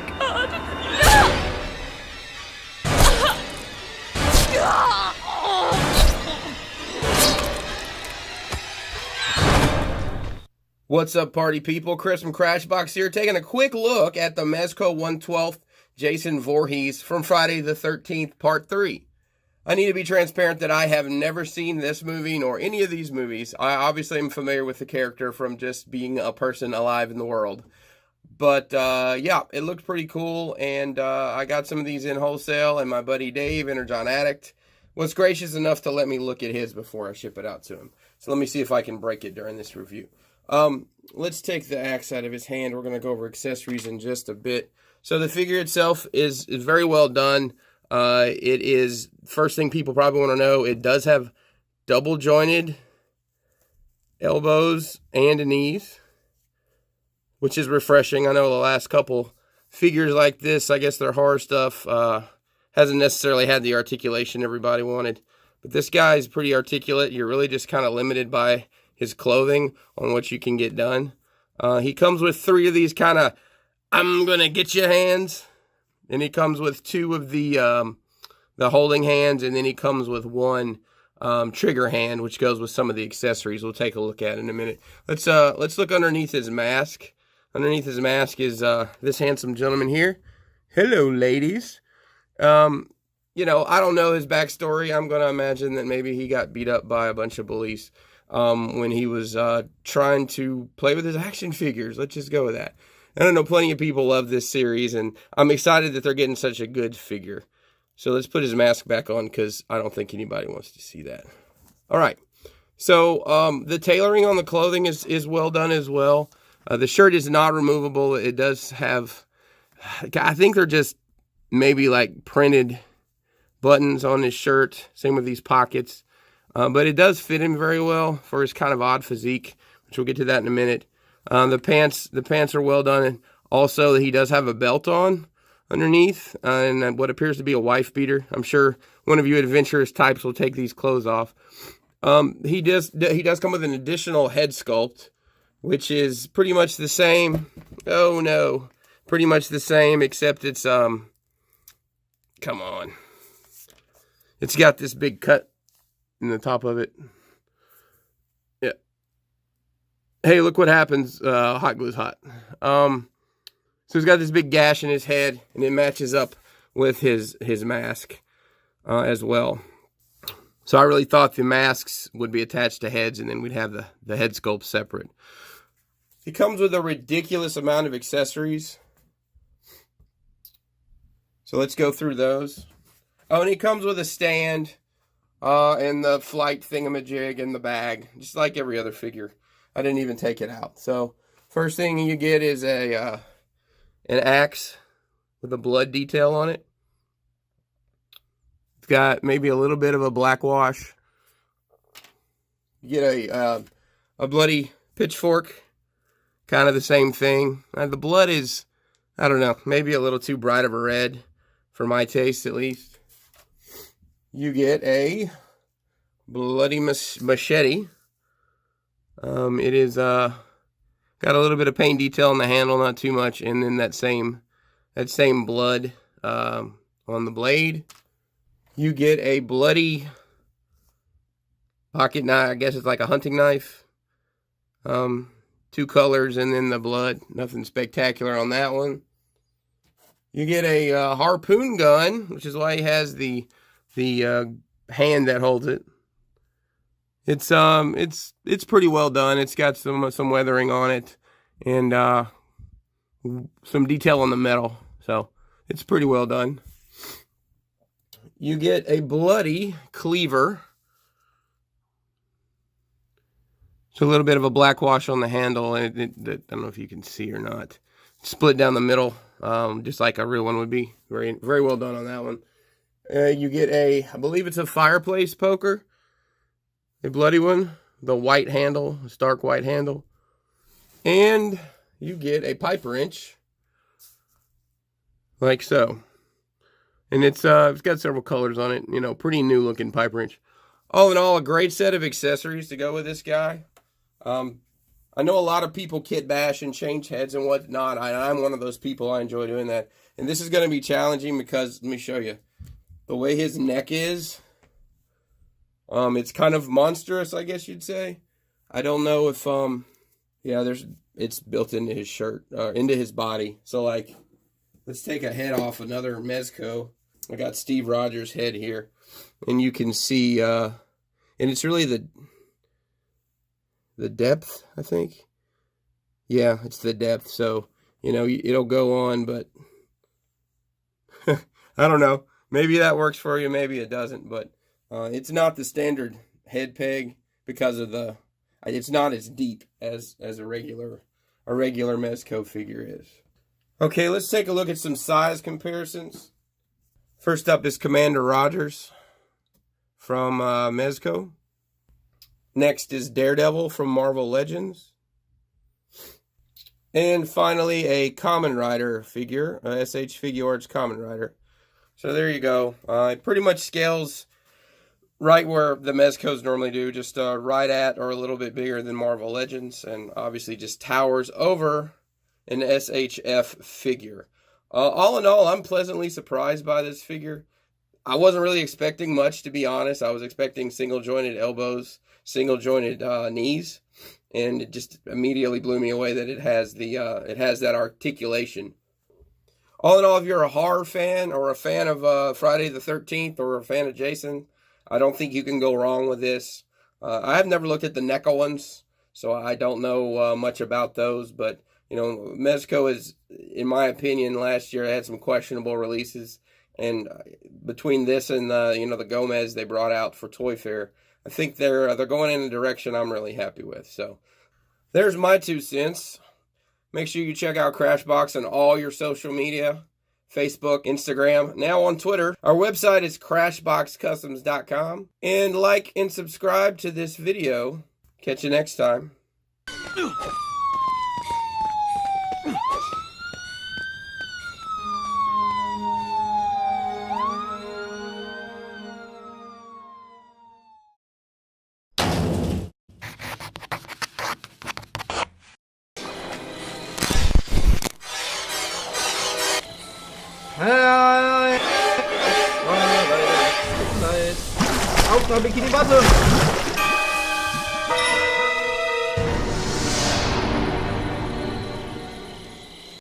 God. What's up, party people? Chris from Crashbox here, taking a quick look at the Mezco 1/12th Jason Voorhees from Friday the 13th, Part 3. I need to be transparent that I have never seen this movie nor any of these movies. I obviously am familiar with the character from just being a person alive in the world. But, yeah, it looked pretty cool, and I got some of these in wholesale, and my buddy Dave, Energon Addict, was gracious enough to let me look at his before I ship it out to him. So let me see if I can break it during this review. Let's take the axe out of his hand. We're going to go over accessories in just a bit. So the figure itself is very well done. It is, first thing people probably want to know, it does have double jointed elbows and knees, which is refreshing. I know the last couple figures like this, I guess they're horror stuff, hasn't necessarily had the articulation everybody wanted. But this guy is pretty articulate. You're really just kind of limited by his clothing on what you can get done. He comes with 3 of these kind of, I'm going to get you hands. And he comes with 2 of the holding hands. And then he comes with 1 trigger hand, which goes with some of the accessories we'll take a look at in a minute. Let's look underneath his mask. Underneath his mask is this handsome gentleman here. Hello, ladies. You know, I don't know his backstory. I'm going to imagine that maybe he got beat up by a bunch of bullies when he was trying to play with his action figures. Let's just go with that. I don't know, plenty of people love this series, and I'm excited that they're getting such a good figure. So let's put his mask back on, because I don't think anybody wants to see that. All right. So the tailoring on the clothing is well done as well. The shirt is not removable. It does have, I think they're just maybe like printed buttons on his shirt. Same with these pockets. But it does fit him very well for his kind of odd physique, which we'll get to that in a minute. The pants are well done. And also, he does have a belt on underneath, and what appears to be a wife beater. I'm sure one of you adventurous types will take these clothes off. He does come with an additional head sculpt, which is pretty much the same. Oh no, pretty much the same, except it's come on. It's got this big cut in the top of it. Yeah. Hey, look what happens. Hot glue's hot. So he's got this big gash in his head, and it matches up with his mask as well. So I really thought the masks would be attached to heads, and then we'd have the head sculpt separate. He comes with a ridiculous amount of accessories. So let's go through those. Oh, and he comes with a stand and the flight thingamajig in the bag, just like every other figure. I didn't even take it out. So first thing you get is an axe with a blood detail on it. It's got maybe a little bit of a black wash. You get a bloody pitchfork, kind of the same thing. The blood is, I don't know, maybe a little too bright of a red for my taste, at least. You get a bloody machete. It is got a little bit of paint detail on the handle, not too much, and then that same blood on the blade. You get a bloody pocket knife. I guess it's like a hunting knife. 2 colors, and then the blood. Nothing spectacular on that one. You get a harpoon gun, which is why he has the hand that holds it. It's pretty well done. It's got some weathering on it, and some detail on the metal. So it's pretty well done. You get a bloody cleaver. It's a little bit of a black wash on the handle, and I don't know if you can see or not. It's split down the middle, just like a real one would be. Very, very well done on that one. You get I believe it's a fireplace poker. A bloody one. The white handle, a stark white handle. And you get a pipe wrench. Like so. And it's got several colors on it. You know, pretty new looking pipe wrench. All in all, a great set of accessories to go with this guy. I know a lot of people kit bash and change heads and whatnot. I'm one of those people. I enjoy doing that. And this is going to be challenging because, let me show you. The way his neck is, it's kind of monstrous, I guess you'd say. I don't know if, yeah, it's built into his shirt, into his body. So, like, let's take a head off another Mezco. I got Steve Rogers' head here. And you can see, and it's really the depth, I think. Yeah, it's the depth. So, you know, it'll go on, but I don't know. Maybe that works for you, maybe it doesn't, but it's not the standard head peg because of it's not as deep as a regular Mezco figure is. Okay, let's take a look at some size comparisons. First up is Commander Rogers from Mezco. Next is Daredevil from Marvel Legends. And finally, a Kamen Rider figure, SH Figuarts Kamen Rider. So there you go. It pretty much scales right where the Mezcos normally do, just right at or a little bit bigger than Marvel Legends, and obviously just towers over an SHF figure. All in all, I'm pleasantly surprised by this figure. I wasn't really expecting much, to be honest. I was expecting single-jointed elbows, single-jointed knees, and it just immediately blew me away that it has that articulation. All in all, if you're a horror fan or a fan of Friday the 13th or a fan of Jason, I don't think you can go wrong with this. I have never looked at the NECA ones, so I don't know much about those. But, you know, Mezco is, in my opinion, last year had some questionable releases. And between this and the Gomez they brought out for Toy Fair, I think they're going in a direction I'm really happy with. So there's my 2 cents. Make sure you check out Crashbox on all your social media, Facebook, Instagram, now on Twitter. Our website is crashboxcustoms.com. And like and subscribe to this video. Catch you next time. Auf, da Bikini, warte!